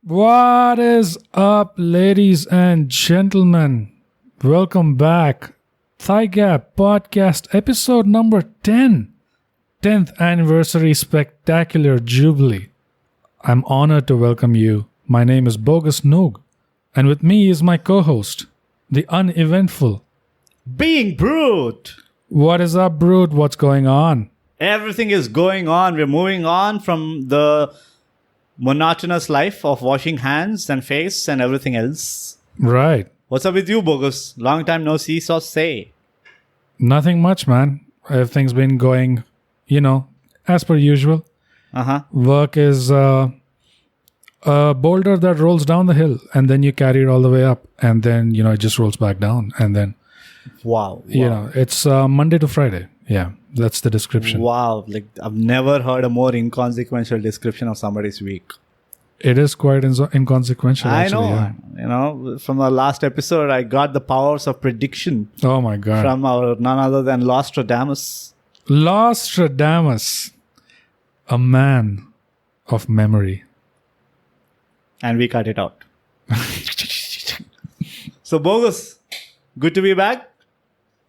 What is up, ladies and gentlemen? Welcome back. ThyGap podcast episode number 10. 10th anniversary spectacular jubilee. I'm honored to welcome you. My name is Bogus Noog, and with me is my co-host, the uneventful Being Brute. What is up, Brood? What's going on? Everything is going on. We're moving on from the monotonous life of washing hands and face and everything else. Right. What's up with you, Bogus? Long time no see, so say. Nothing much, man. Everything's been going, as per usual. Work is a boulder that rolls down the hill and then you carry it all the way up and then, it just rolls back down. And then, Wow. it's Monday to Friday. Yeah, that's the description. Wow. Like, I've never heard a more inconsequential description of somebody's week. It is quite inconsequential, actually. I know. Yeah. From the last episode, I got the powers of prediction Oh, my God. from our none other than Nostradamus. Nostradamus, a man of memory. And we cut it out. So, Bogus, good to be back.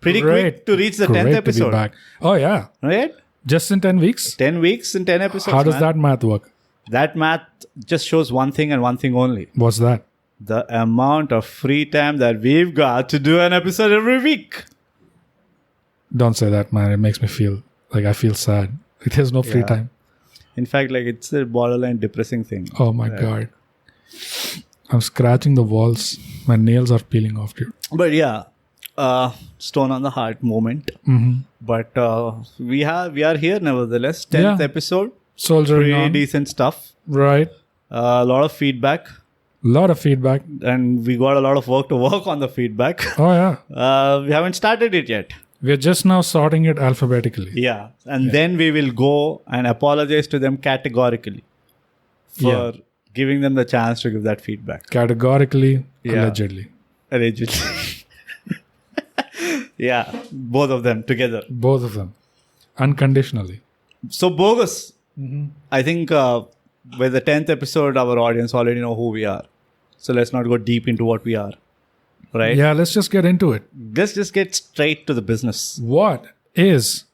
Pretty quick to reach the 10th episode. To be back. Oh, yeah. Right? Just in 10 weeks? 10 weeks and 10 episodes. How does that math work? That math just shows one thing and one thing only. What's that? The amount of free time that we've got to do an episode every week. Don't say that, man. It makes me feel like I feel sad. Like there's no free time. In fact, like it's a borderline depressing thing. Oh my God. I'm scratching the walls. My nails are peeling off, dude. But yeah, stone on the heart moment. Mm-hmm. But we are here nevertheless. 10th episode. Soldiering Pretty on. decent stuff. Right. A lot of feedback. Lot of feedback. And we got a lot of work to work on the feedback. Oh yeah. We haven't started it yet. We're just now sorting it alphabetically. Yeah. And then we will go and apologize to them categorically for giving them the chance to give that feedback. Categorically, allegedly. Allegedly. Yeah. Both of them together. Both of them. Unconditionally. So, Bogus, I think with the 10th episode, our audience already know who we are. So, let's not go deep into what we are. Right? Yeah, let's just get into it. Let's just get straight to the business. What is,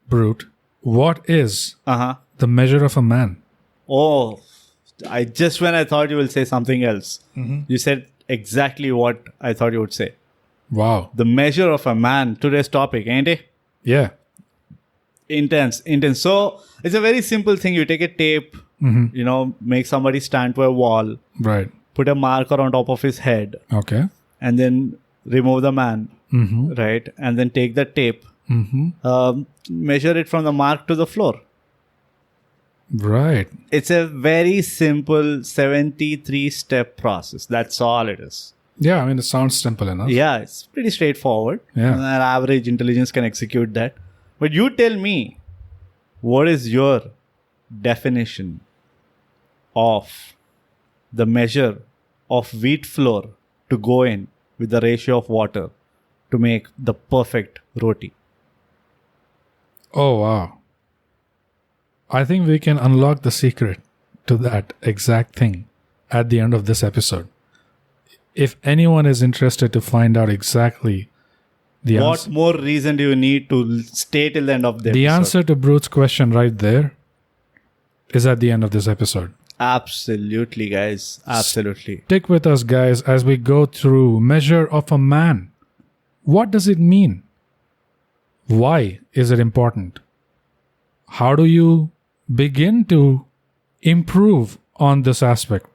Brute, what is the measure of a man? Oh, when I thought you will say something else. You said exactly what I thought you would say. Wow. The measure of a man, today's topic, ain't it? Yeah. Intense. So, it's a very simple thing. You take a tape, make somebody stand to a wall. Right. Put a marker on top of his head. Okay. And then remove the man. Right? And then take the tape. Measure it from the mark to the floor. Right. It's a very simple 73-step process. That's all it is. Yeah, I mean, it sounds simple enough. Yeah, it's pretty straightforward. Yeah. And an average intelligence can execute that. But you tell me, what is your definition of the measure of wheat flour to go in with the ratio of water to make the perfect roti? Oh, wow. I think we can unlock the secret to that exact thing at the end of this episode. If anyone is interested to find out exactly the What more reason do you need to stay till the end of the episode? answer to Brute's question right there is at the end of this episode. Absolutely, guys. Absolutely. Stick with us, guys, as we go through measure of a man. What does it mean? Why is it important? How do you begin to improve on this aspect?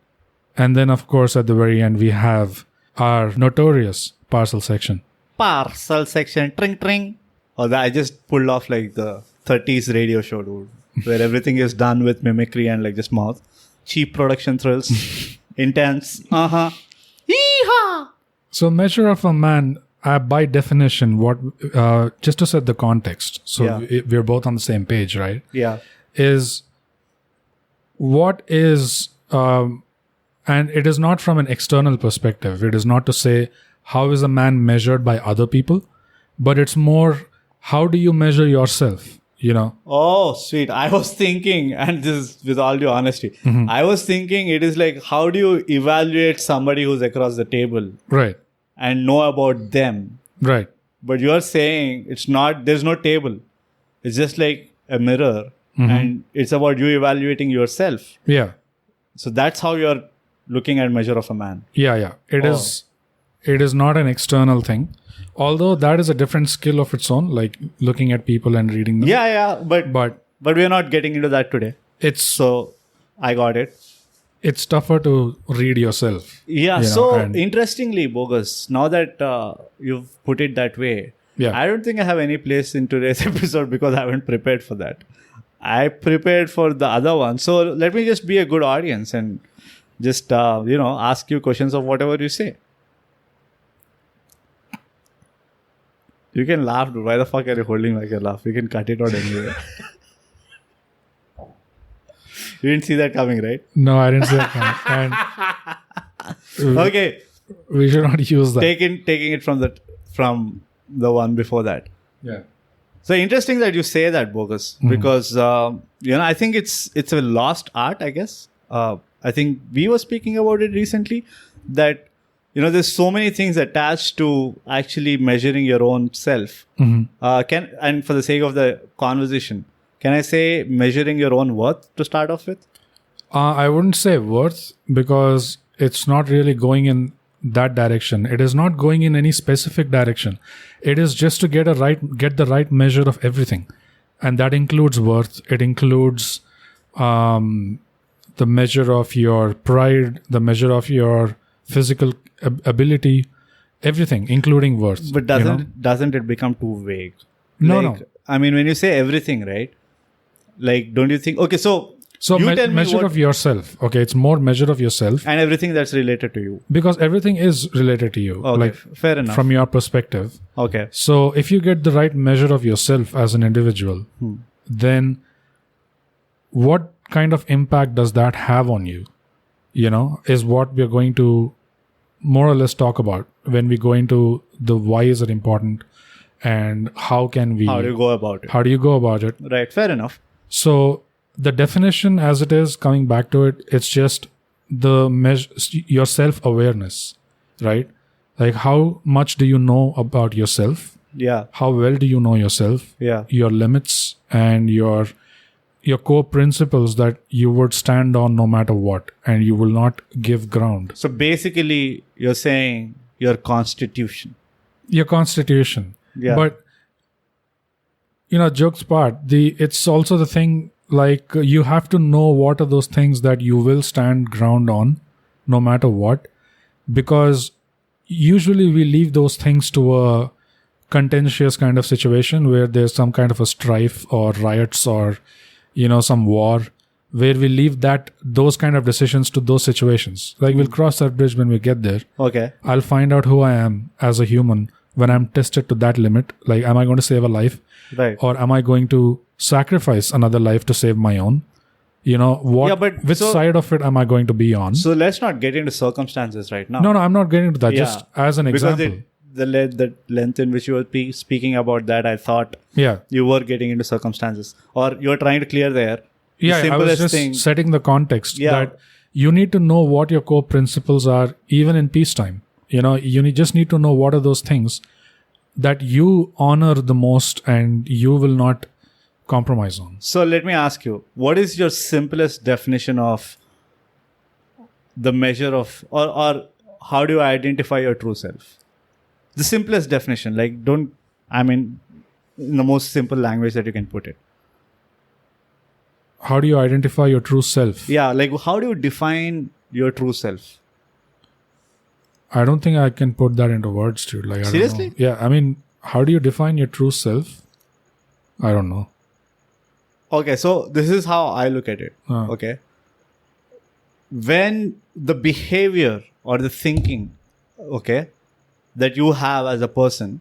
And then, of course, at the very end, we have our notorious parcel section. Parcel section. Tring, tring. I just pulled off like the 30s radio show, dude. Where everything is done with mimicry and like just mouth. Cheap production thrills. Intense. Yee-haw! So, measure of a man, by definition, what just to set the context, so we're both on the same page, right? Yeah. Is what is, and it is not from an external perspective. It is not to say how is a man measured by other people, but it's more how do you measure yourself? Oh, sweet. I was thinking, and this is with all due honesty, I was thinking it is like, how do you evaluate somebody who's across the table Right. and know about them? Right. But you're saying it's not, there's no table. It's just like a mirror and it's about you evaluating yourself. Yeah. So that's how you're looking at measure of a man. Yeah. It is not an external thing. Although that is a different skill of its own, like looking at people and reading them. Yeah. But we're not getting into that today. So I got it. It's tougher to read yourself. Yeah. Interestingly, Bogus, now that you've put it that way, I don't think I have any place in today's episode because I haven't prepared for that. I prepared for the other one. So let me just be a good audience and just, ask you questions of whatever you say. You can laugh, dude. Why the fuck are you holding like a laugh? You can cut it out anyway. You didn't see that coming, right? No, I didn't see that coming. And okay. We should not use that. Taking it from the one before that. Yeah. So interesting that you say that, Bogus, because I think it's a lost art. I guess I think we were speaking about it recently that there's so many things attached to actually measuring your own self. And for the sake of the conversation, can I say measuring your own worth to start off with? I wouldn't say worth because it's not really going in that direction. It is not going in any specific direction. It is just to get the right measure of everything, and that includes worth. It includes the measure of your pride, the measure of your physical ability, everything, including worth. But doesn't it become too vague? No. I mean, when you say everything, right? Like, don't you think? Okay, so you tell me measure of yourself. Okay, it's more measure of yourself and everything that's related to you. Because everything is related to you. Okay, like fair enough. From your perspective. Okay. So if you get the right measure of yourself as an individual, then what kind of impact does that have on you? Is what we're going to more or less talk about when we go into the why is it important and how do you go about it? Right, fair enough. So the definition as it is, coming back to it, it's just your self-awareness, right? Like how much do you know about yourself? Yeah. How well do you know yourself? Yeah. Your limits and your core principles that you would stand on no matter what, and you will not give ground. So basically, you're saying your constitution. Your constitution. Yeah. But, jokes apart, it's also the thing, like you have to know what are those things that you will stand ground on no matter what, because usually we leave those things to a contentious kind of situation where there's some kind of a strife or riots or some war, where we leave those kind of decisions to those situations. Like we'll cross that bridge when we get there. Okay. I'll find out who I am as a human when I'm tested to that limit. Like, am I going to save a life? Right. Or am I going to sacrifice another life to save my own? Which side of it am I going to be on? So let's not get into circumstances right now. No, I'm not getting into that. Yeah. Just as an example. Because the length in which you were speaking about that, I thought you were getting into circumstances, or you're trying to clear the air. I was just setting the context that you need to know what your core principles are, even in peacetime. You just need to know what are those things that you honor the most and you will not compromise on. So let me ask you, what is your simplest definition of the measure of, or how do you identify your true self? The simplest definition, in the most simple language that you can put it. How do you identify your true self? Yeah, how do you define your true self? I don't think I can put that into words, dude. Seriously? Yeah, how do you define your true self? I don't know. Okay, so this is how I look at it. Okay. When the behavior or the thinking, okay, that you have as a person,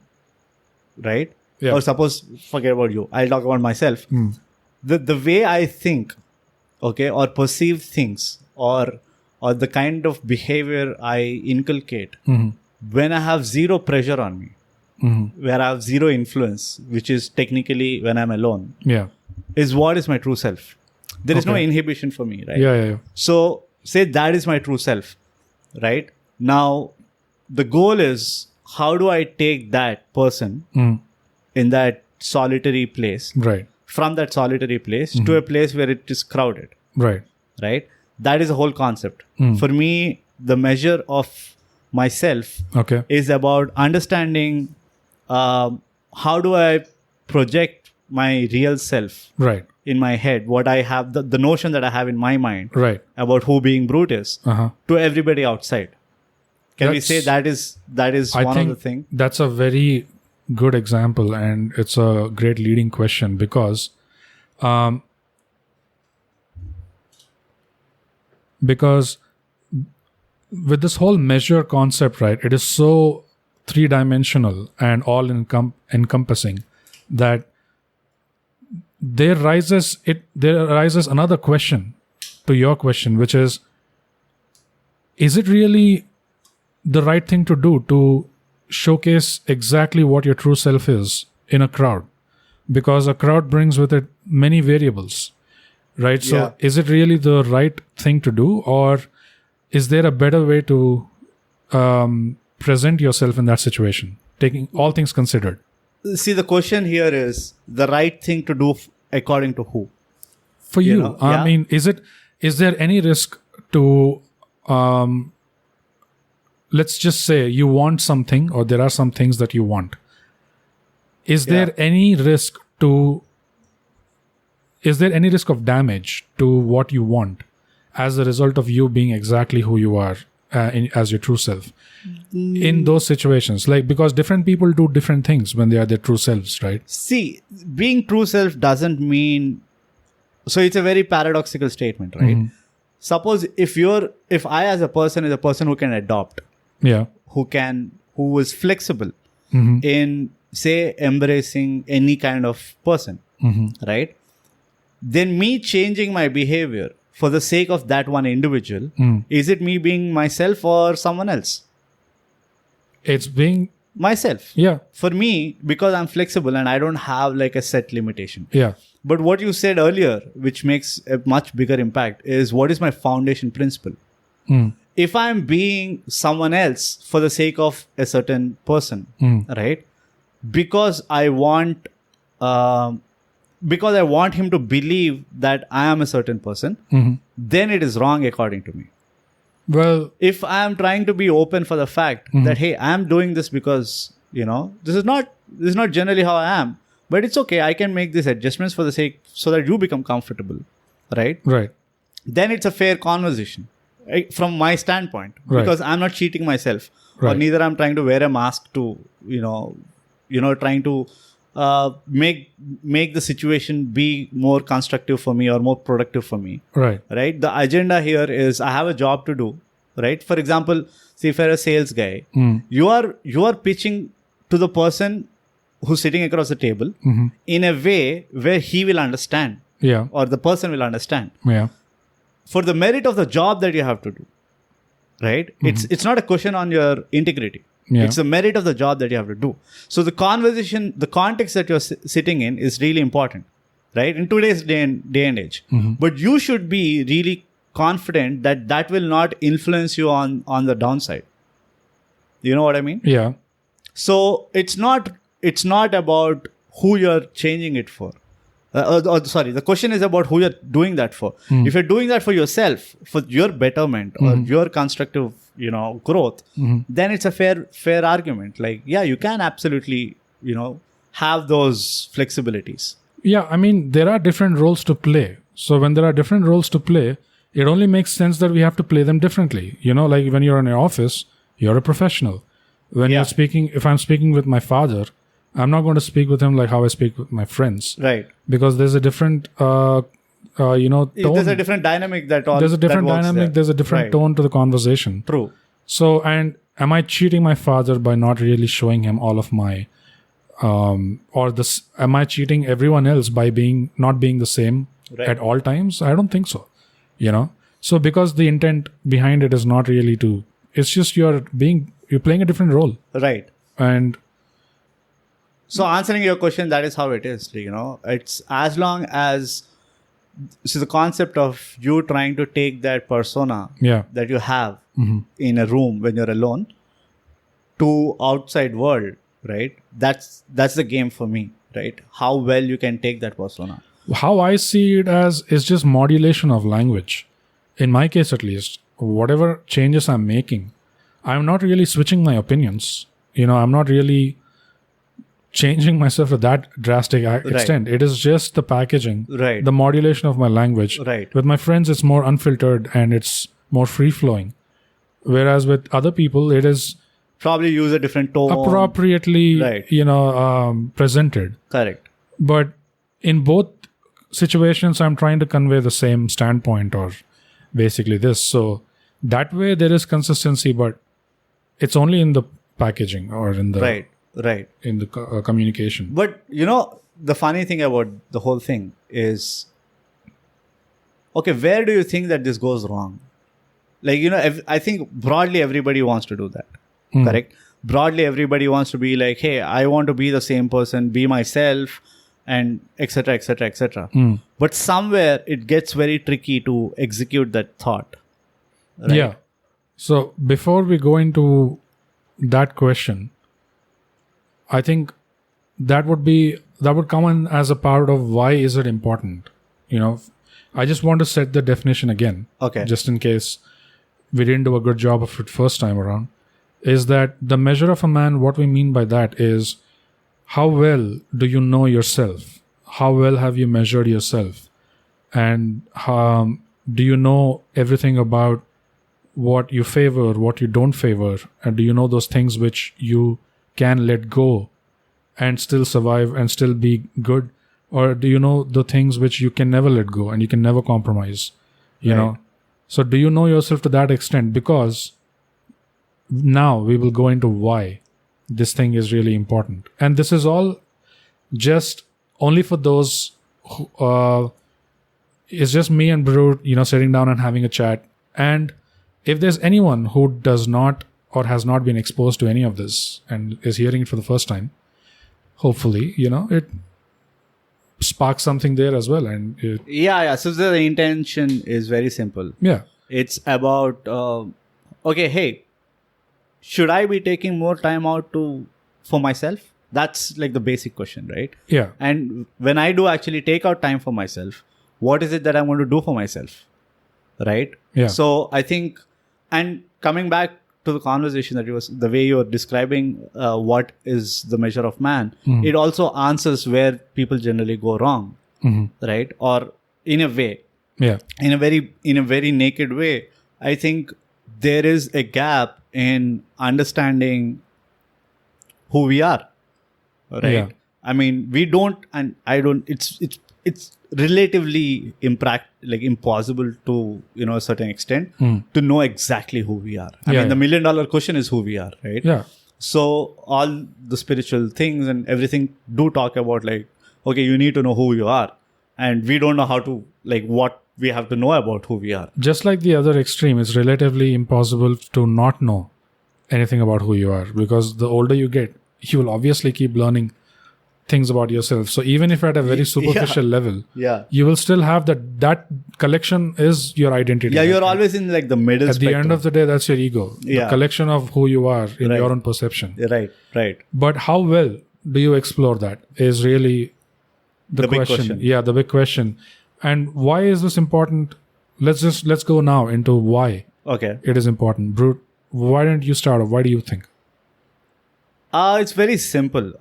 right? Yeah. Or suppose, forget about you, I'll talk about myself. The way I think, okay, or perceive things, or the kind of behavior I inculcate when I have zero pressure on me, where I have zero influence, which is technically when I'm alone. Yeah. is what is my true self. There is no Okay. inhibition for me, right? Yeah. So say that is my true self, right? Now, the goal is how do I take that person in that solitary place, Right. from that solitary place to a place where it is crowded, Right. right? That is the whole concept. For me, the measure of myself Okay. is about understanding how do I project my real self Right. in my head, what I have, the notion that I have in my mind Right. about who being brute is Uh-huh. to everybody outside. Can we say That's- that is I one think of the things? that's a very good example, and it's a great leading question because with this whole measure concept, right, it is so three-dimensional and all encompassing that there arises another question to your question, which is it really the right thing to do to showcase exactly what your true self is in a crowd? Because a crowd brings with it many variables, right? So Yeah. is it really the right thing to do, or is there a better way to present yourself in that situation, taking all things considered? See, the question here is the right thing to do according to who? For you, know, I yeah. mean, is there any risk to let's just say you want something, or there are some things that you want. Is there any risk of damage to what you want as a result of you being exactly who you are as your true self in those situations? Like, because different people do different things when they are their true selves, right? See, being true self doesn't mean. So it's a very paradoxical statement, right? Suppose if I as a person is a person who can adopt, Yeah. who is flexible in, say, embracing any kind of person, right? Then me changing my behavior for the sake of that one individual, is it me being myself or someone else? It's being, Myself. yeah. For me, because I'm flexible and I don't have like a set limitation. Yeah. But what you said earlier, which makes a much bigger impact, is what is my foundation principle? If I'm being someone else for the sake of a certain person, right? Because I want him to believe that I am a certain person, then it is wrong according to me. Well, If I am trying to be open for the fact that, hey, I am doing this because, this is not generally how I am, but it's okay. I can make these adjustments for the sake so that you become comfortable, right? right. Then it's a fair conversation, right, from my standpoint, Right. because I'm not cheating myself, or Right. neither I'm trying to wear a mask to, trying to make the situation be more constructive for me or more productive for me. Right. Right? The agenda here is I have a job to do. Right? For example, see, if you're a sales guy, you are pitching to the person who's sitting across the table in a way where he will understand, Yeah. or the person will understand, Yeah. for the merit of the job that you have to do. Right? It's not a question on your integrity. Yeah. It's the merit of the job that you have to do. So the conversation, the context that you're sitting in is really important, right? In today's day and age. But you should be really confident that will not influence you on the downside. You know what I mean? Yeah. So it's not about who you're changing it for. Sorry, the question is about who you're doing that for. If you're doing that for yourself, for your betterment or your constructive, growth, then it's a fair argument. Like, yeah, you can absolutely, have those flexibilities. Yeah. I mean, there are different roles to play. So when there are different roles to play, it only makes sense that we have to play them differently. Like when you're in your office, you're a professional. When Yeah. you're speaking, if I'm speaking with my father, I'm not going to speak with him like how I speak with my friends. Right. Because there's a different, tone. There's a different dynamic There's a different that works dynamic. there. There's a different Right. tone to the conversation. True. So, and am I cheating my father by not really showing him all of my, am I cheating everyone else by not being the same Right. at all times? I don't think so. So because the intent behind it is not really it's just you're playing a different role. Right. And So answering your question, that is how it is. It's as long as so the concept of you trying to take that persona that you have in a room when you're alone to outside world, right? That's the game for me, right? How well you can take that persona. How I see it as is just modulation of language. In my case, at least, whatever changes I'm making, I'm not really switching my opinions. I'm not really changing myself to that drastic extent. It is just the packaging, the modulation of my language. With my friends, it's more unfiltered and it's more free-flowing. Whereas with other people, it is probably use a different tone, appropriately, presented. Correct. But in both situations, I'm trying to convey the same standpoint or basically this. So that way there is consistency, but it's only in the packaging or in the in the communication. But the funny thing about the whole thing is, okay, where do you think that this goes wrong? Like, I think broadly everybody wants to do that. Correct? Broadly everybody wants to be like, hey, I want to be the same person, be myself, and etc., etc., etc. But somewhere it gets very tricky to execute that thought. Right? Yeah. So before we go into that question, I think that would come in as a part of why is it important. I just want to set the definition again. Okay. Just in case we didn't do a good job of it first time around. Is that the measure of a man? What we mean by that is how well do you know yourself? How well have you measured yourself? And do you know everything about what you favor, what you don't favor? And do you know those things which you can let go and still survive and still be good? Or do you know the things which you can never let go and you can never compromise? You know? So do you know yourself to that extent? Because now we will go into why this thing is really important. And this is all just only for those who, it's just me and Brute, sitting down and having a chat. And if there's anyone who does not or has not been exposed to any of this and is hearing it for the first time, hopefully, it sparks something there as well. And so the intention is very simple. It's about okay, hey, should I be taking more time out for myself? That's like the basic question, right? And when I do actually take out time for myself, what is it that I'm going to do for myself? Right? So I think, and coming back to the conversation the way you're describing what is the measure of man, it also answers where people generally go wrong, right? Or in a way, in a very naked way, I think there is a gap in understanding who we are, right? I mean, we don't, and I don't. It's relatively impossible to a certain extent to know exactly who we are. I mean, the $1 million question is who we are, right? So all the spiritual things and everything do talk about okay, you need to know who you are, and we don't know how to what we have to know about who we are. Just like the other extreme, it's relatively impossible to not know anything about who you are, because the older you get, you will obviously keep learning things about yourself. So even if at a very superficial level, you will still have that collection is your identity. You're always in the middle at spectrum. the end of the day, that's your ego. The collection of who you are in your own perception. Right. But how well do you explore that is really the question. The big question. And why is this important? Let's go now into why it is important. Brute, why don't you start off? Why do you think? It's very simple.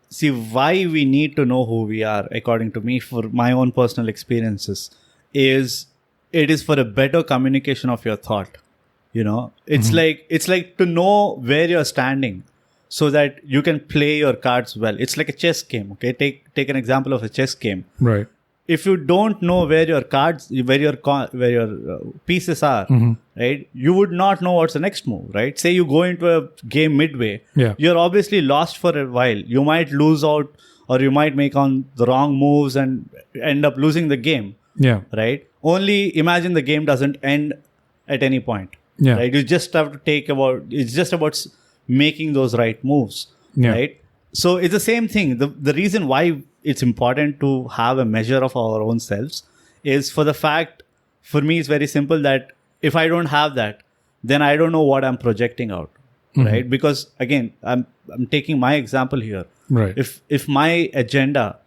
See, why we need to know who we are, according to me, for my own personal experiences, is it is for a better communication of your thought. It's like to know where you're standing so that you can play your cards well. It's like a chess game. Okay, take an example of a chess game. Right. If you don't know where your cards, where your pieces are, right, you would not know what's the next move, right? Say you go into a game midway, you're obviously lost for a while. You might lose out, or you might make on the wrong moves and end up losing the game. Right? Only imagine the game doesn't end at any point. Right? You just have to it's just about making those right moves. Right? So it's the same thing. The reason why it's important to have a measure of our own selves is for the fact, for me, it's very simple that if I don't have that, then I don't know what I'm projecting out, right? Because again, I'm taking my example here. Right. If my agenda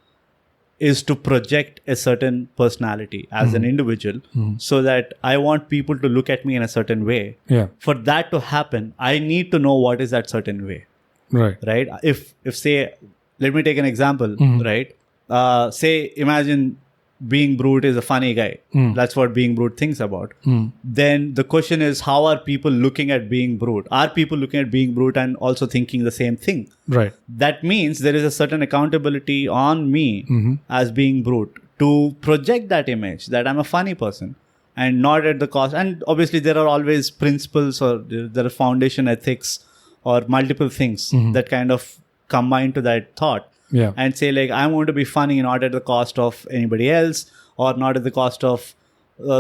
is to project a certain personality as an individual, so that I want people to look at me in a certain way. Yeah. For that to happen, I need to know what is that certain way. Right. Right. If say, let me take an example. Right. Say, imagine being brute is a funny guy. That's what being brute thinks about. Then the question is, how are people looking at being brute? Are people looking at being brute and also thinking the same thing? Right. That means there is a certain accountability on me as being brute to project that image that I'm a funny person, and not at the cost. And obviously there are always principles, or there are foundation ethics or multiple things that kind of combine to that thought. Yeah. And say, like, I want to be funny, not at the cost of anybody else, or not at the cost of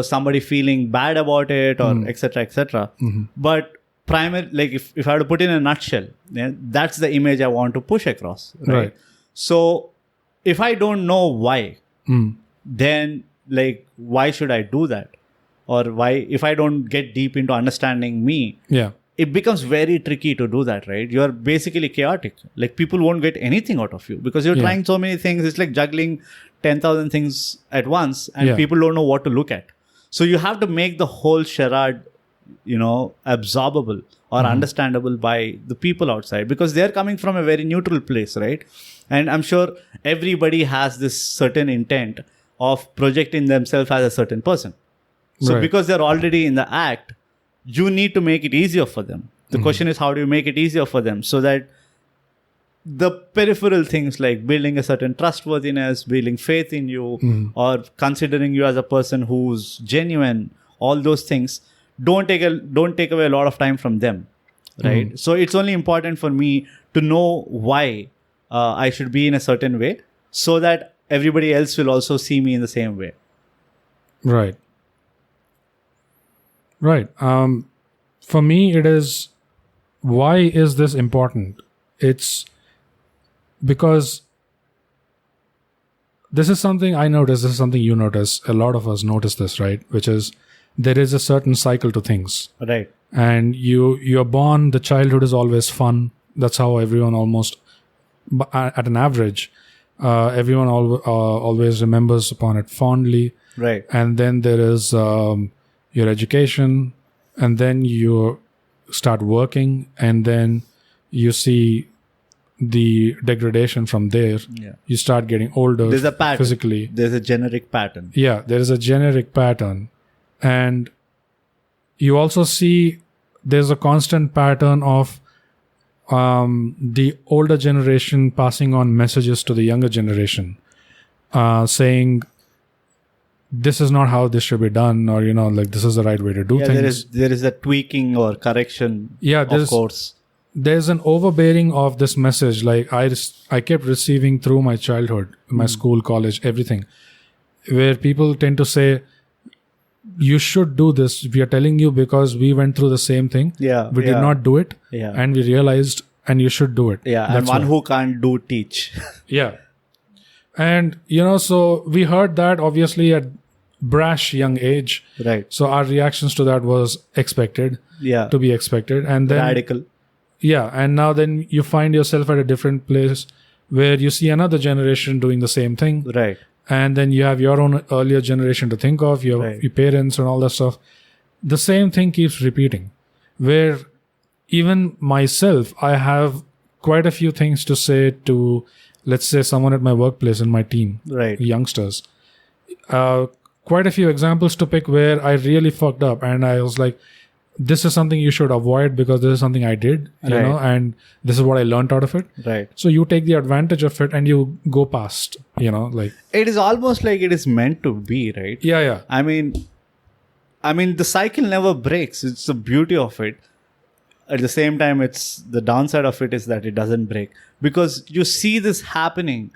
somebody feeling bad about it, or etc. etc. But like, if I were to put in a nutshell, that's the image I want to push across. Right. So if I don't know why, then like, why should I do that? Or why, if I don't get deep into understanding me, it becomes very tricky to do that, right? You're basically chaotic. Like, people won't get anything out of you because you're trying so many things. It's like juggling 10,000 things at once, and people don't know what to look at. So you have to make the whole charade, absorbable or understandable by the people outside, because they're coming from a very neutral place, right? And I'm sure everybody has this certain intent of projecting themselves as a certain person. So because they're already in the act, you need to make it easier for them. The question is, how do you make it easier for them so that the peripheral things like building a certain trustworthiness, building faith in you, or considering you as a person who's genuine, all those things don't take away a lot of time from them, right? So it's only important for me to know why I should be in a certain way, so that everybody else will also see me in the same way. Right. Right. For me, it is, why is this important? It's because this is something I notice, this is something you notice, a lot of us notice this, right? Which is, there is a certain cycle to things. Right. And you're born, the childhood is always fun. That's how everyone almost, at an average, everyone always remembers upon it fondly. Right. And then there is your education, and then you start working, and then you see the degradation from there. Yeah. You start getting older. There's a pattern. Physically. There's a generic pattern. Yeah, there is a generic pattern. And you also see there's a constant pattern of the older generation passing on messages to the younger generation, saying, this is not how this should be done, or, like, this is the right way to do things. There is a tweaking or correction, of course. There's an overbearing of this message. Like, I kept receiving through my childhood, my school, college, everything, where people tend to say, you should do this. We are telling you because we went through the same thing. Yeah. We did not do it. Yeah. And we realized, and you should do it. Yeah. That's and one who can't do, teach. Yeah. And, so we heard that obviously at brash young age. Right. So our reactions to that was expected. Yeah. To be expected. And then radical. Yeah. And now then you find yourself at a different place where you see another generation doing the same thing. Right. And then you have your own earlier generation to think of, your parents and all that stuff. The same thing keeps repeating. Where even myself, I have quite a few things to say to, let's say, someone at my workplace in my team. Right. Youngsters. Quite a few examples to pick where I really fucked up. And I was like, this is something you should avoid because this is something I did, and this is what I learned out of it. Right. So you take the advantage of it and you go past, like. It is almost like it is meant to be, right? Yeah, yeah. I mean, the cycle never breaks. It's the beauty of it. At the same time, it's the downside of it is that it doesn't break, because you see this happening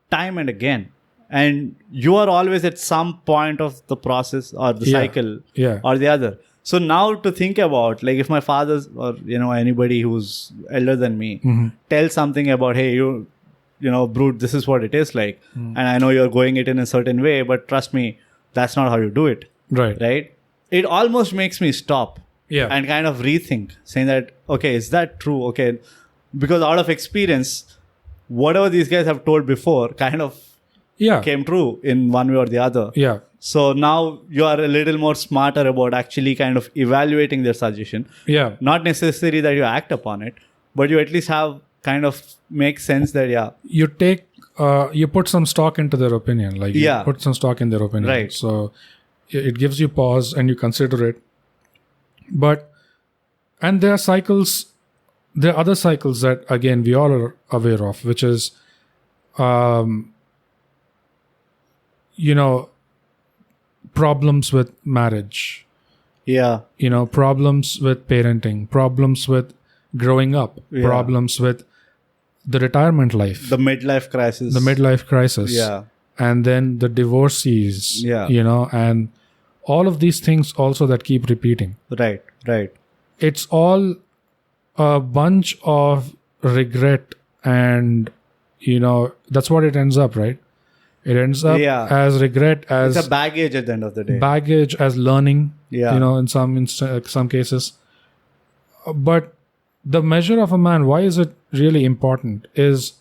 time and again. And you are always at some point of the process or the cycle or the other. So now to think about, like if my father or, anybody who's elder than me tells something about, hey, brute, this is what it is like. And I know you're going it in a certain way, but trust me, that's not how you do it. Right? It almost makes me stop and kind of rethink, saying that, okay, is that true? Okay. Because out of experience, whatever these guys have told before kind of came true in one way or the other. Yeah. So now you are a little more smarter about actually kind of evaluating their suggestion. Yeah. Not necessarily that you act upon it, but you at least have kind of make sense that, you take, you put some stock into their opinion. Like you put some stock in their opinion. Right. So it gives you pause and you consider it. And there are cycles, there are other cycles that again we all are aware of, which is, problems with marriage. Yeah. Problems with parenting, problems with growing up, problems with the retirement life. The midlife crisis. Yeah. And then the divorcees. Yeah. And all of these things also that keep repeating. Right. It's all a bunch of regret and, that's what it ends up, right? It ends up as regret, as it's a baggage at the end of the day. Baggage as learning, Yeah. In some cases. But the measure of a man, why is it really important, is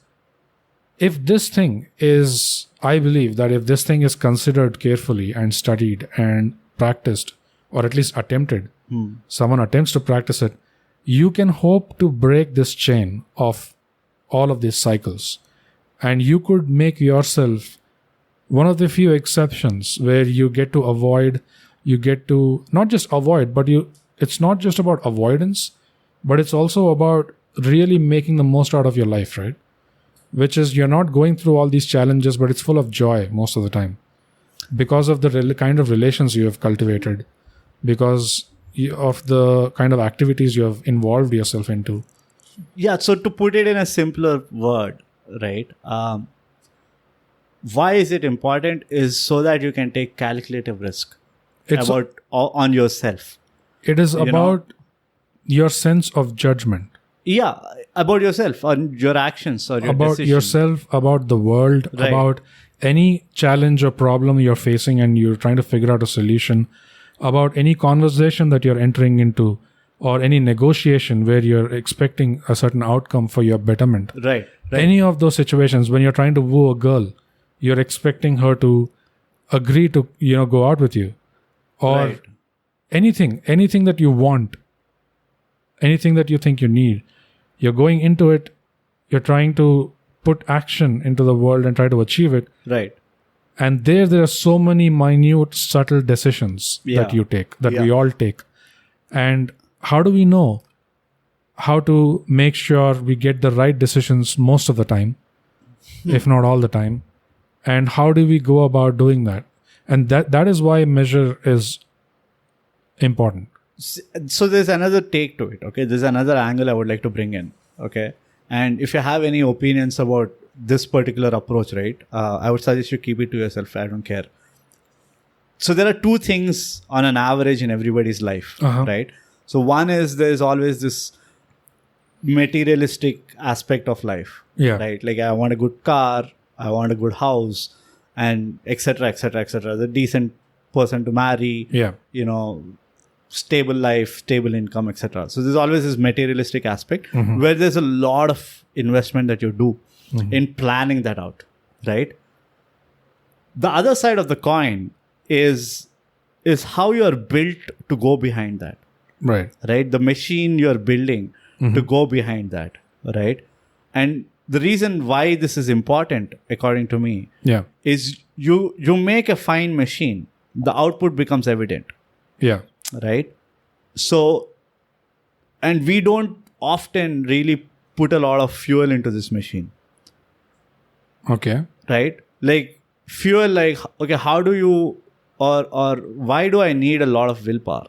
if this thing is, I believe that if this thing is considered carefully and studied and practiced, or at least attempted, someone attempts to practice it, you can hope to break this chain of all of these cycles. And you could make yourself one of the few exceptions where you get to avoid, you get to not just avoid, but it's not just about avoidance, but it's also about really making the most out of your life, right? Which is, you're not going through all these challenges, but it's full of joy most of the time because of the kind of relations you have cultivated, because of the kind of activities you have involved yourself into. Yeah. So to put it in a simpler word, right? Why is it important is so that you can take calculative risk on yourself. It is about your sense of judgment. Yeah, about yourself, on your actions or your about decisions. Yourself, about the world, Right. about any challenge or problem you're facing and you're trying to figure out a solution, about any conversation that you're entering into, or any negotiation where you're expecting a certain outcome for your betterment. Right. Any of those situations when you're trying to woo a girl, you're expecting her to agree to, go out with you, or Right. anything that you want, anything that you think you need, you're going into it, you're trying to put action into the world and try to achieve it. Right. And there are so many minute, subtle decisions that you take, that we all take. And how do we know how to make sure we get the right decisions most of the time, if not all the time? And how do we go about doing that? And that is why measure is important. So there's another take to it. Okay. There's another angle I would like to bring in. Okay. And if you have any opinions about this particular approach, right, I would suggest you keep it to yourself. I don't care. So there are two things on an average in everybody's life, right? So one is there's always this materialistic aspect of life, right? Like I want a good car, I want a good house, and etc. The decent person to marry, stable life, stable income, etc. So there's always this materialistic aspect where there's a lot of investment that you do in planning that out, right? The other side of the coin is how you are built to go behind that, right? The machine you are building to go behind that, right? And the reason why this is important, according to me, is you make a fine machine, the output becomes evident. Right? So, and we don't often really put a lot of fuel into this machine. Okay. Right? Like fuel, like, okay, how do you, or why do I need a lot of willpower?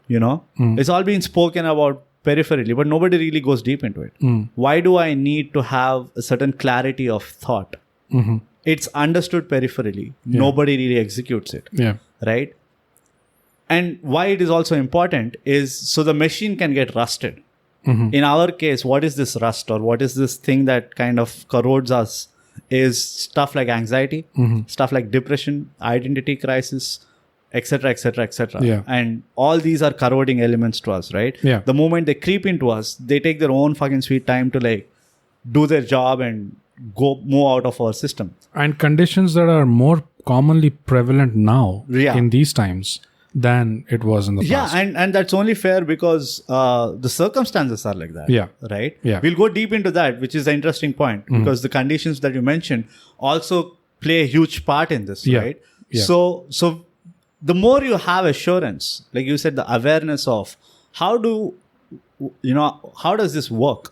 It's all been spoken about peripherally, but nobody really goes deep into it. Why do I need to have a certain clarity of thought? It's understood peripherally. Nobody really executes it. Right? And why it is also important is so the machine can get rusted. Mm-hmm. In our case, what is this rust or what is this thing that kind of corrodes us is stuff like anxiety, stuff like depression, identity crisis, etc., etc., etc. Yeah. And all these are corroding elements to us, right? Yeah. The moment they creep into us, they take their own fucking sweet time to like do their job and move out of our system. And conditions that are more commonly prevalent now Yeah. in these times than it was in the past. Yeah, and that's only fair because the circumstances are like that. Yeah. Right? Yeah. We'll go deep into that, which is the interesting point because the conditions that you mentioned also play a huge part in this, Yeah. right? Yeah. So the more you have assurance, like you said, the awareness of how does this work?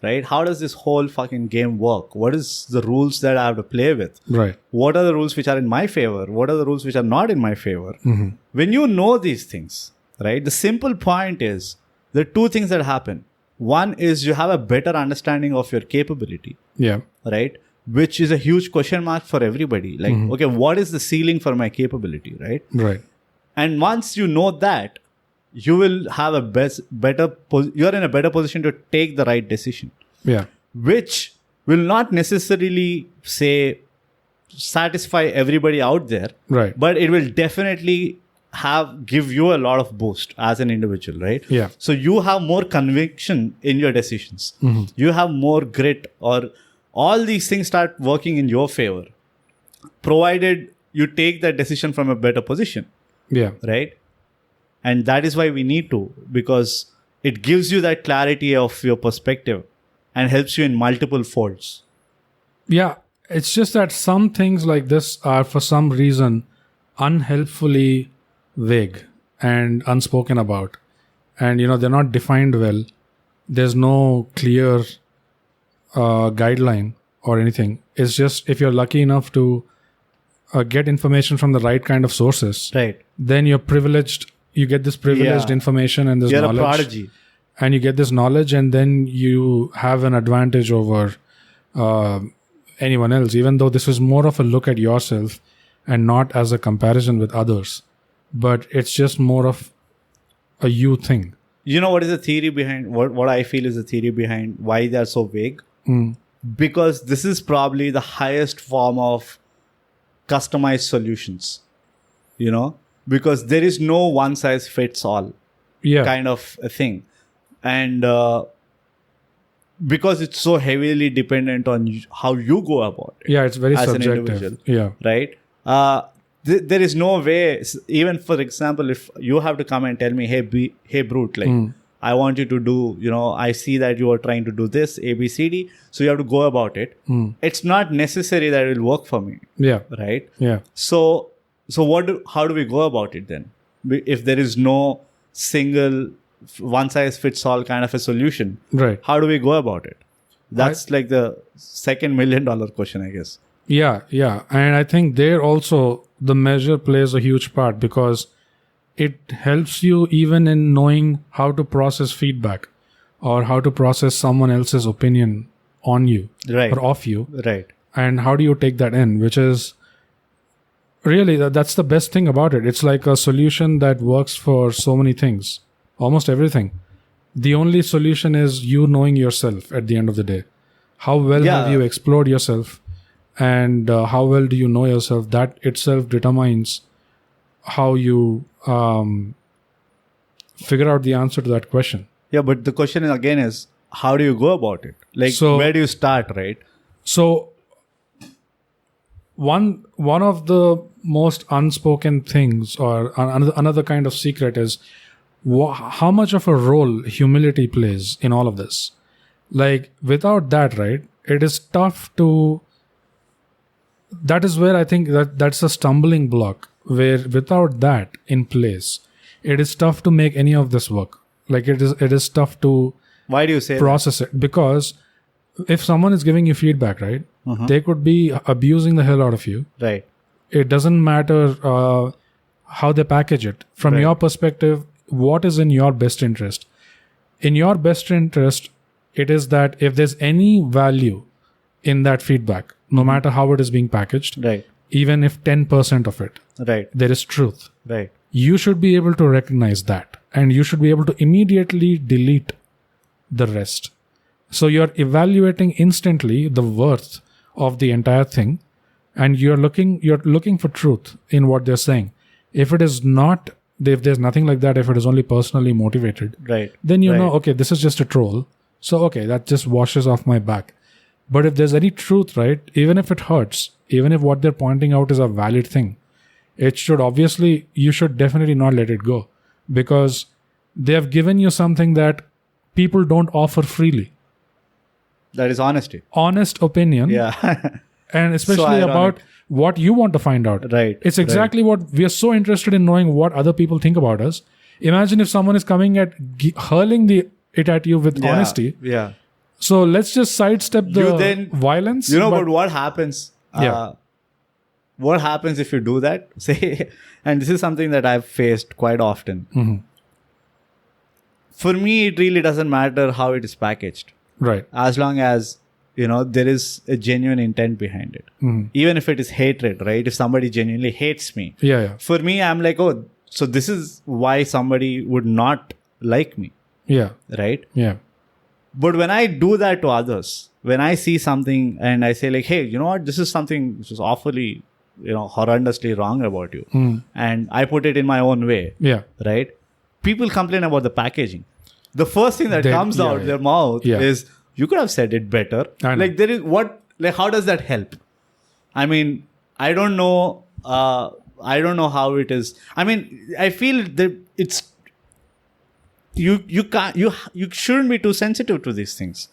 Right? How does this whole fucking game work? What is the rules that I have to play with? Right. What are the rules which are in my favor? What are the rules which are not in my favor? When you know these things, right? The simple point is there are two things that happen. One is you have a better understanding of your capability, Yeah. right? Which is a huge question mark for everybody. Like, okay, what is the ceiling for my capability, right? Right. And once you know that, you will have you're in a better position to take the right decision, Yeah. which will not necessarily satisfy everybody out there, Right. but it will definitely give you a lot of boost as an individual, right? Yeah. So you have more conviction in your decisions. You have more grit, or all these things start working in your favor, provided you take that decision from a better position, Yeah. right? And that is why we need to, because it gives you that clarity of your perspective and helps you in multiple folds. Yeah. It's just that some things like this are for some reason unhelpfully vague and unspoken about. And, they're not defined well. There's no clear guideline or anything. It's just if you're lucky enough to get information from the right kind of sources, Right. then you're privileged. You get this privileged Yeah. information and this You're knowledge. a prodigy. And you get this knowledge, and then you have an advantage over anyone else, even though this is more of a look at yourself and not as a comparison with others. But it's just more of a you thing. You know what is the theory behind what I feel is the theory behind why they are so vague? Because this is probably the highest form of customized solutions, because there is no one size fits all Yeah. kind of a thing. And because it's so heavily dependent on how you go about it. Yeah, it's very as an subjective. individual. Yeah. Right? There is no way, even for example, if you have to come and tell me, hey, Brute, like, I want you to do, I see that you are trying to do this, A, B, C, D. So you have to go about it. It's not necessary that it will work for me. Yeah. Right? Yeah. So how do we go about it then? If there is no single one size fits all kind of a solution, Right. how do we go about it? That's like the second $1 million question, I guess. Yeah. Yeah. And I think there also the measure plays a huge part because it helps you even in knowing how to process feedback or how to process someone else's opinion on you Right. or of you. Right. And how do you take that in, which is really that's the best thing about it. It's like a solution that works for so many things, almost everything. The only solution is you knowing yourself at the end of the day. How well have you explored yourself, and how well do you know yourself? That itself determines how you figure out the answer to that question. Yeah, but the question again is, how do you go about it? Like, where do you start, right? So one of the most unspoken things, or another kind of secret, is how much of a role humility plays in all of this. Like, without that, right, it is tough to... That is where I think that's a stumbling block, where without that in place, it is tough to make any of this work. Like, it is tough to... Why do you say process it? Because if someone is giving you feedback, right, they could be abusing the hell out of you. Right. It doesn't matter how they package it. From your perspective, what is in your best interest? In your best interest, it is that if there's any value in that feedback, no matter how it is being packaged, Right. even if 10% of it, Right. there is truth. Right. you should be able to recognize that, and you should be able to immediately delete the rest. So you're evaluating instantly the worth of the entire thing, and you're looking for truth in what they're saying. If it is not, if there's nothing like that, if it is only personally motivated, Right. then you Right. know, okay, this is just a troll. So okay, that just washes off my back. But if there's any truth, right, even if it hurts, even if what they're pointing out is a valid thing, it should obviously, you should definitely not let it go, because they have given you something that people don't offer freely. That is honesty. Honest opinion. Yeah. And especially ironic. about what you want to find out. Right. It's exactly what we are so interested in, knowing what other people think about us. Imagine if someone is coming at hurling it at you with honesty. Yeah. So let's just sidestep the You then- violence. But what happens? Yeah. What happens if you do that? Say, and this is something that I've faced quite often. Mm-hmm. For me, it really doesn't matter how it is packaged, Right. as long as there is a genuine intent behind it. Mhm. Even if it is hatred, right? If somebody genuinely hates me, Yeah. for me, I'm like, oh, so this is why somebody would not like me, Yeah. right? Yeah. But when I do that to others, when I see something and I say like, hey, you know what, this is something which is awfully, horrendously wrong about you, and I put it in my own way, Yeah. right? People complain about the packaging. The first thing that comes out their mouth is, you could have said it better. I know. Like, there is how does that help? I mean, I don't know how it is. I mean, I feel that it's, you shouldn't be too sensitive to these things.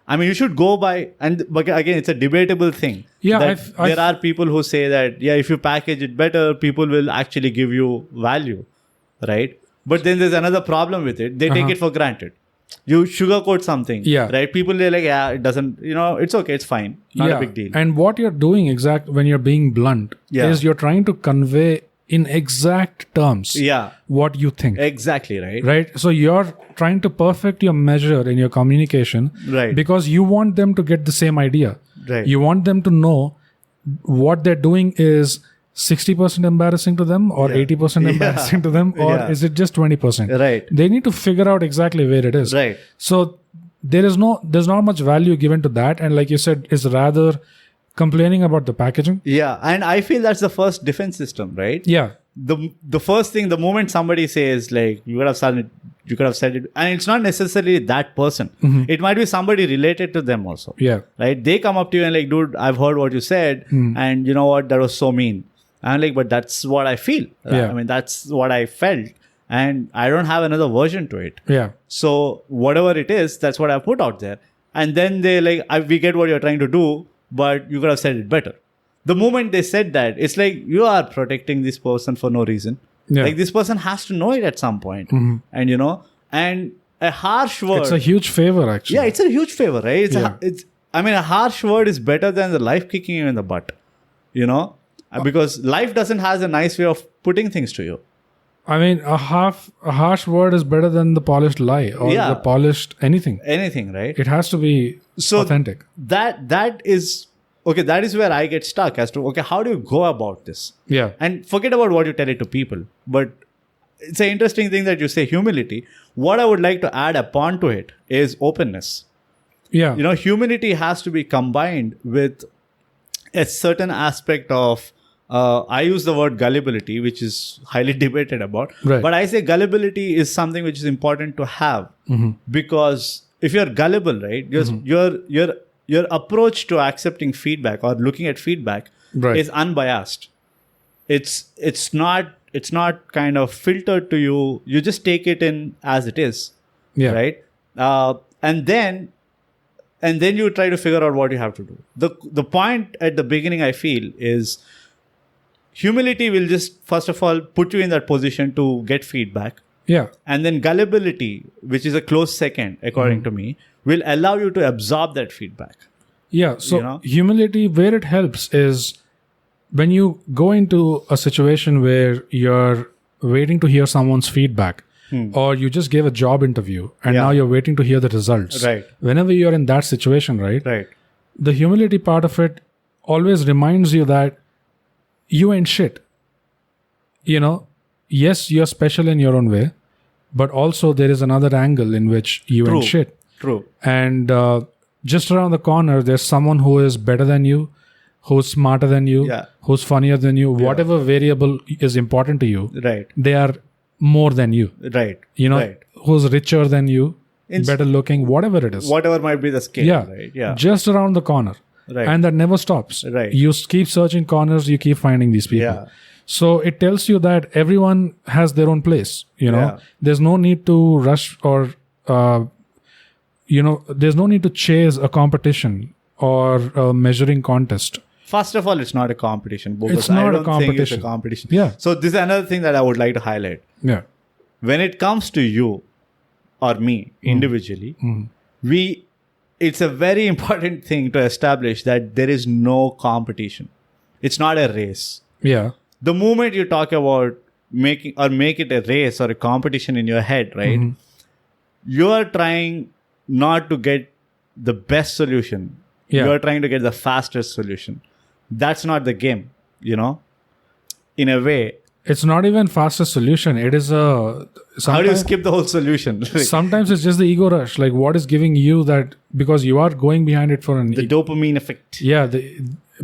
I mean, you should go by, but again, it's a debatable thing. Yeah, that there are people who say that, if you package it better, people will actually give you value, right? But then there's another problem with it. They take it for granted. You sugarcoat something, right? People are like, it doesn't, it's okay, it's fine, not a big deal. And what you're doing when you're being blunt is you're trying to convey in exact terms what you think. Exactly, right? Right? So you're trying to perfect your measure in your communication, Right. because you want them to get the same idea. Right. You want them to know what they're doing is 60% embarrassing to them, or 80% embarrassing to them, or is it just 20%? Right. They need to figure out exactly where it is. Right. So there's not much value given to that, and like you said, is rather complaining about the packaging. Yeah, and I feel that's the first defense system, right? Yeah. The first thing, the moment somebody says like, you could have said it, and it's not necessarily that person. It might be somebody related to them also. Yeah. Right? They come up to you and like, dude, I've heard what you said, and you know what, that was so mean. I'm like, but that's what I feel. Yeah. I mean, that's what I felt, and I don't have another version to it. Yeah. So whatever it is, that's what I put out there. And then they like, we get what you're trying to do, but you could have said it better. The moment they said that, it's like, you are protecting this person for no reason. Yeah. Like, this person has to know it at some point. And and a harsh word. It's a huge favor, actually. Yeah, it's a huge favor, right? A harsh word is better than the life kicking you in the butt. Because life doesn't has a nice way of putting things to you. I mean, a harsh word is better than the polished lie or the polished anything. Anything, right? It has to be authentic. That is okay. That is where I get stuck as to, okay, how do you go about this? Yeah. And forget about what you tell it to people. But it's an interesting thing that you say humility. What I would like to add upon to it is openness. Yeah. Humility has to be combined with a certain aspect of, I use the word gullibility, which is highly debated about. Right. But I say gullibility is something which is important to have, because if you're gullible, right, your approach to accepting feedback or looking at feedback is unbiased. It's not kind of filtered to you. You just take it in as it is, right? And then you try to figure out what you have to do. The point at the beginning, I feel, is humility will just, first of all, put you in that position to get feedback. Yeah. And then gullibility, which is a close second, according to me, will allow you to absorb that feedback. Yeah. So humility, where it helps is when you go into a situation where you're waiting to hear someone's feedback, or you just gave a job interview and now you're waiting to hear the results. Right. Whenever you're in that situation, right? The humility part of it always reminds you that you ain't shit. yes, you're special in your own way, but also there is another angle in which you ain't shit. True. And just around the corner, there's someone who is better than you, who's smarter than you, who's funnier than you. Whatever variable is important to you, Right. they are more than you. Right. You know, Right. who's richer than you, better looking, whatever it is. Whatever might be the scale. Yeah. Right. Yeah. Just around the corner. Right. And that never stops. Right. You keep searching corners, you keep finding these people. Yeah. So it tells you that everyone has their own place. You know, Yeah. there's no need to rush or, there's no need to chase a competition or a measuring contest. First of all, it's not a competition. It's I not don't a competition. Think it's a competition. Yeah. So this is another thing that I would like to highlight. Yeah. When it comes to you or me individually, it's a very important thing to establish that there is no competition. It's not a race. Yeah. The moment you talk about make it a race or a competition in your head, right? You are trying not to get the best solution. Yeah. You are trying to get the fastest solution. That's not the game, you know? In a way. It's not even fastest solution. It is a... How do you skip the whole solution? Sometimes it's just the ego rush. Like what is giving you that... Because you are going behind it for the dopamine effect. Yeah.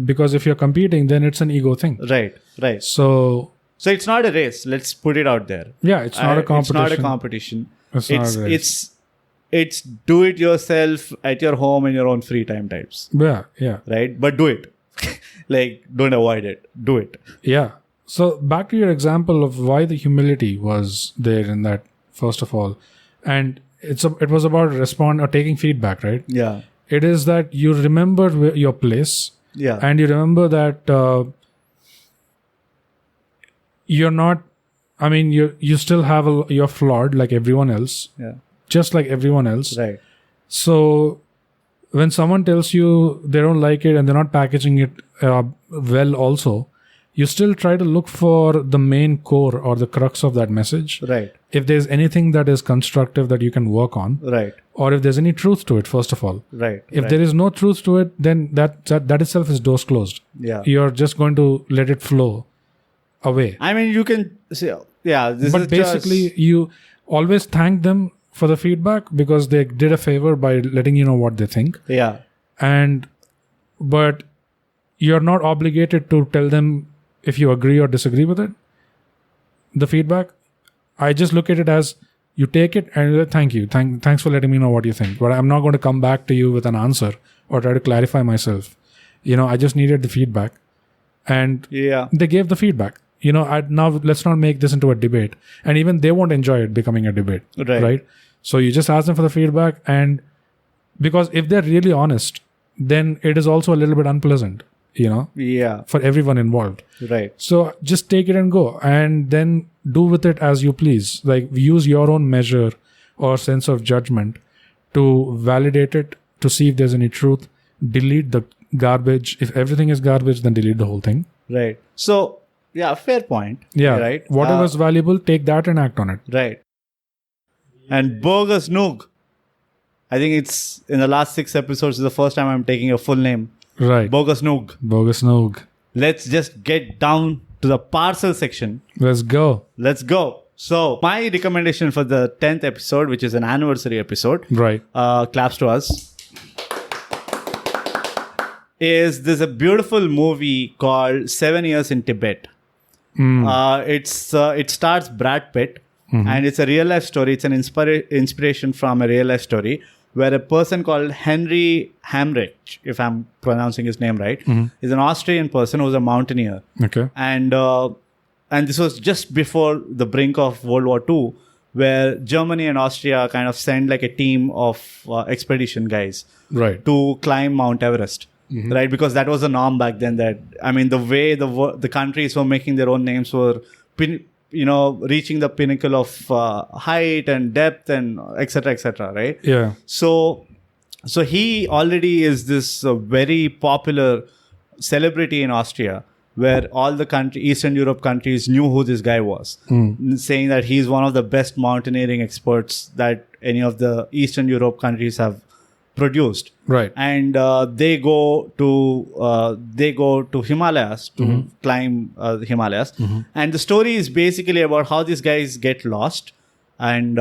Because if you're competing, then it's an ego thing. Right. So it's not a race. Let's put it out there. Yeah, it's not a competition. It's not a competition. It's not a race. It's do it yourself at your home in your own free time types. Yeah. Right? But do it. Like, don't avoid it. Do it. Yeah. So back to your example of why the humility was there in that, first of all. And it was about respond or taking feedback, right? Yeah. It is that you remember your place. Yeah. And you remember that you're not, I mean, you still have, you're flawed like everyone else. Yeah. Just like everyone else. Right. So when someone tells you they don't like it and they're not packaging it well also, you still try to look for the main core or the crux of that message. Right. If there's anything that is constructive that you can work on. Right. Or if there's any truth to it, first of all. Right. If there is no truth to it, then that itself is doors closed. Yeah. You're just going to let it flow away. I mean, you can say, yeah, but basically, you always thank them for the feedback because they did a favor by letting you know what they think. Yeah. But you're not obligated to tell them if you agree or disagree with it. The feedback, I just look at it as you take it and thank you. Thanks for letting me know what you think. But I'm not going to come back to you with an answer or try to clarify myself. I just needed the feedback. And they gave the feedback. Now let's not make this into a debate. And even they won't enjoy it becoming a debate. Right? So you just ask them for the feedback. And because if they're really honest, then it is also a little bit unpleasant, for everyone involved. Right. So just take it and go. And then do with it as you please. Like use your own measure or sense of judgment to validate it, to see if there's any truth. Delete the garbage. If everything is garbage, then delete the whole thing. Right. So, yeah, fair point. Yeah. Right. Whatever's valuable, take that and act on it. Right. And Bogus Noog. I think it's in the last 6 episodes is the first time I'm taking your full name. Right. Bogus Noog. Bogus Noog. Let's just get down to the parcel section. Let's go. So, my recommendation for the 10th episode, which is an anniversary episode. Right. Claps to us. There's a beautiful movie called 7 Years in Tibet. It stars Brad Pitt. And it's a real life story. It's an inspiration from a real life story where a person called Henry Hamrich, if I'm pronouncing his name right, is an Austrian person who's a mountaineer. Okay. And this was just before the brink of World War II, where Germany and Austria kind of sent like a team of expedition guys to climb Mount Everest. Right? Because that was the norm back then. That, I mean, the way the countries were making their own names were reaching the pinnacle of height and depth and etc., right? Yeah. So he already is this very popular celebrity in Austria, where all the Eastern Europe countries knew who this guy was, saying that he's one of the best mountaineering experts that any of the Eastern Europe countries have produced. Right. And they go to Himalayas to climb the Himalayas. And the story is basically about how these guys get lost, and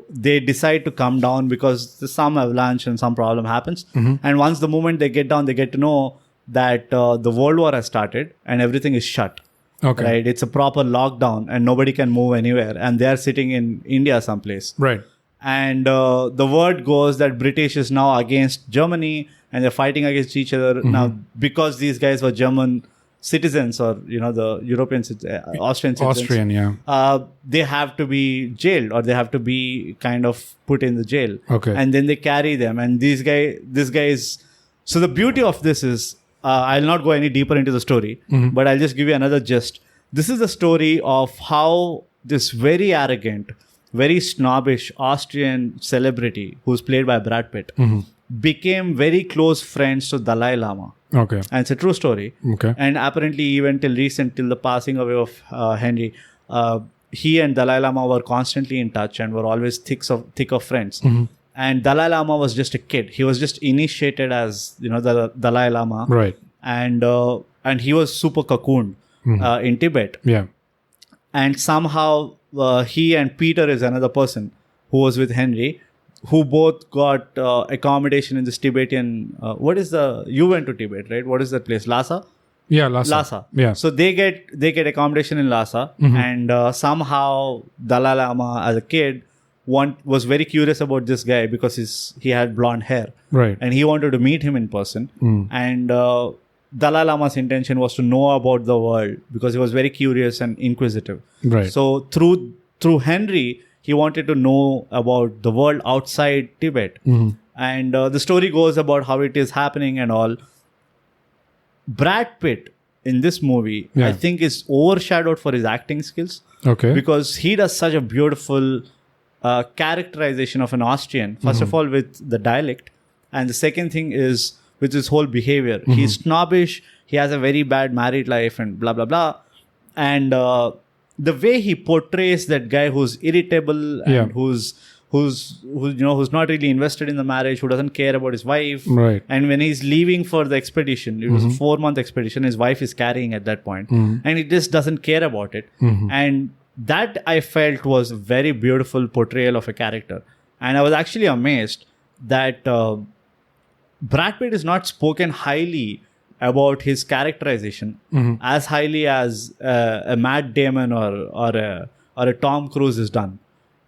they decide to come down because there's some avalanche and some problem happens. And once the moment they get down, they get to know that the World War has started and everything is shut. Okay. Right? It's a proper lockdown and nobody can move anywhere. And they are sitting in India someplace. Right. And the word goes that British is now against Germany and they're fighting against each other. Now, because these guys were German citizens, or, the European, Austrian citizens. Austrian, yeah. They have to be jailed, or they have to be kind of put in the jail. Okay. And then they carry them. And this guy is... So the beauty of this is, I'll not go any deeper into the story, but I'll just give you another gist. This is the story of how this very arrogant, very snobbish Austrian celebrity, who's played by Brad Pitt, became very close friends to Dalai Lama. Okay. And it's a true story. Okay. And apparently even till the passing away of Henry, he and Dalai Lama were constantly in touch and were always thick of friends. And Dalai Lama was just a kid. He was just initiated as, the Dalai Lama. Right. And he was super cocooned in Tibet. Yeah. And somehow he and Peter is another person who was with Henry, who both got accommodation in this Tibetan... you went to Tibet, right? What is that place? Lhasa? Yeah, Lhasa. Yeah. So they get accommodation in Lhasa. And somehow Dalai Lama as a kid was very curious about this guy because he had blonde hair. Right. And he wanted to meet him in person. And Dalai Lama's intention was to know about the world because he was very curious and inquisitive. Right. So through Henry, he wanted to know about the world outside Tibet. And the story goes about how it is happening and all. Brad Pitt in this movie, I think, is overshadowed for his acting skills. Okay. Because he does such a beautiful characterization of an Austrian, first of all with the dialect, and the second thing is with his whole behavior. He's snobbish, he has a very bad married life and blah blah blah, and the way he portrays that guy who's irritable and who's not really invested in the marriage, who doesn't care about his wife, right? And when he's leaving for the expedition, it was a 4-month expedition, his wife is carrying at that point, and he just doesn't care about it. And that I felt was a very beautiful portrayal of a character. And I was actually amazed that Brad Pitt is not spoken highly about his characterization as highly as a Matt Damon or a Tom Cruise is done.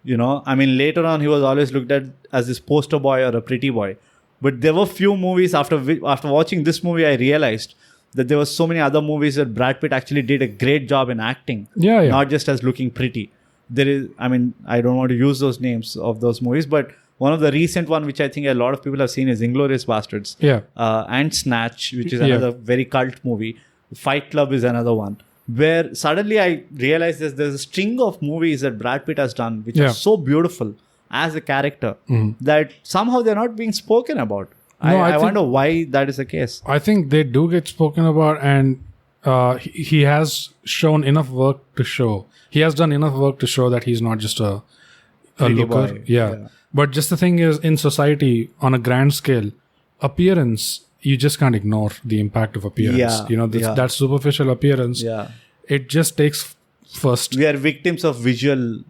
I mean, later on he was always looked at as this poster boy or a pretty boy. But there were few movies after watching this movie, I realized that there were so many other movies that Brad Pitt actually did a great job in acting. Yeah. Not just as looking pretty. There is, I mean, I don't want to use those names of those movies, but one of the recent one, which I think a lot of people have seen, is Inglourious Bastards. Yeah. And Snatch, which is another very cult movie. Fight Club is another one. Where suddenly I realized there's a string of movies that Brad Pitt has done, which are so beautiful as a character, that somehow they're not being spoken about. I wonder why that is the case. I think they do get spoken about, and he has shown enough work to show. He has done enough work to show that he's not just a looker. Boy. Yeah. But just the thing is, in society, on a grand scale, appearance, you just can't ignore the impact of appearance. That superficial appearance, it just takes first. We are victims of visual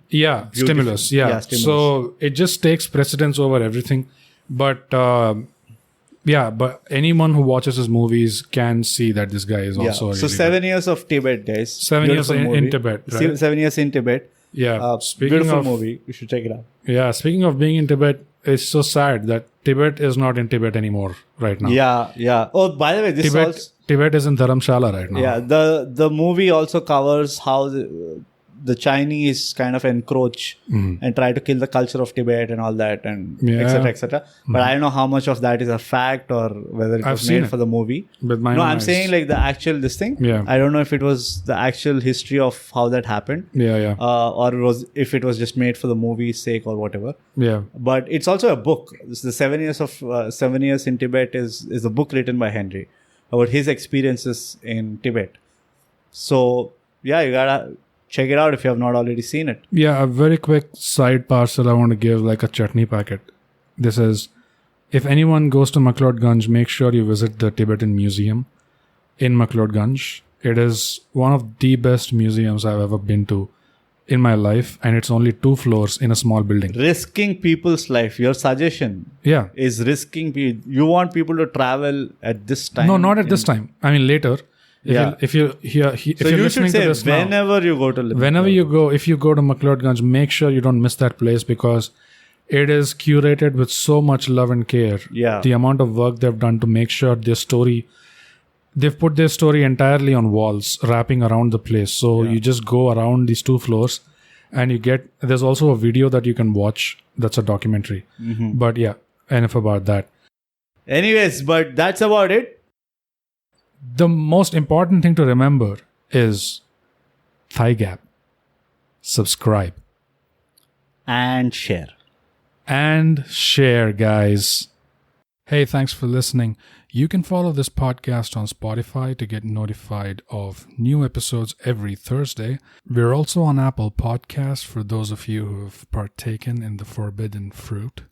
stimulus. So it just takes precedence over everything. But but anyone who watches his movies can see that this guy is also. So 7 years of Tibet, guys. 7 years in Tibet, right? 7 years in Tibet. Yeah, beautiful movie. You should check it out. Yeah, speaking of being in Tibet, it's so sad that Tibet is not in Tibet anymore right now. Yeah. Oh, by the way, Tibet is in Dharamshala right now. Yeah, the movie also covers how the Chinese kind of encroach and try to kill the culture of Tibet and all that, and etc. etc. But I don't know how much of that is a fact or whether it was made for the movie. I'm saying like the actual this thing. Yeah. I don't know if it was the actual history of how that happened. Or if it was just made for the movie's sake or whatever. Yeah. But it's also a book. This is the 7 years in Tibet is a book written by Henry about his experiences in Tibet. So you gotta check it out if you have not already seen it. Yeah, a very quick side parcel I want to give, like a chutney packet. This is If anyone goes to McLeodganj, make sure you visit the Tibetan Museum in McLeodganj. It is one of the best museums I've ever been to in my life, and it's only 2 floors in a small building. Risking people's life. Your suggestion is risking. You want people to travel at this time? No, not at this time. I mean later. If you're listening to this whenever now, you go to whenever you go, if you go to McLeodganj, make sure you don't miss that place because it is curated with so much love and care. Yeah. The amount of work they've done to make sure they've put their story entirely on walls, wrapping around the place. So you just go around these 2 floors and there's also a video that you can watch. That's a documentary. But enough about that. Anyways, but that's about it. The most important thing to remember is ThyGap. Subscribe. And share. And share, guys. Hey, thanks for listening. You can follow this podcast on Spotify to get notified of new episodes every Thursday. We're also on Apple Podcasts for those of you who have partaken in the forbidden fruit.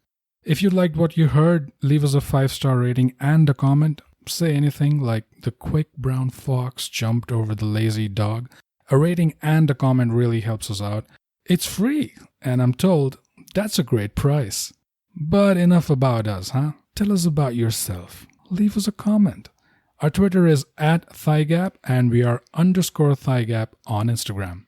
If you liked what you heard, leave us a 5-star rating and a comment. Say anything like the quick brown fox jumped over the lazy dog. A rating and a comment really helps us out. It's free, and I'm told that's a great price. But enough about us, huh? Tell us about yourself. Leave us a comment. Our Twitter is @ThyGap, and we are _ThyGap on Instagram.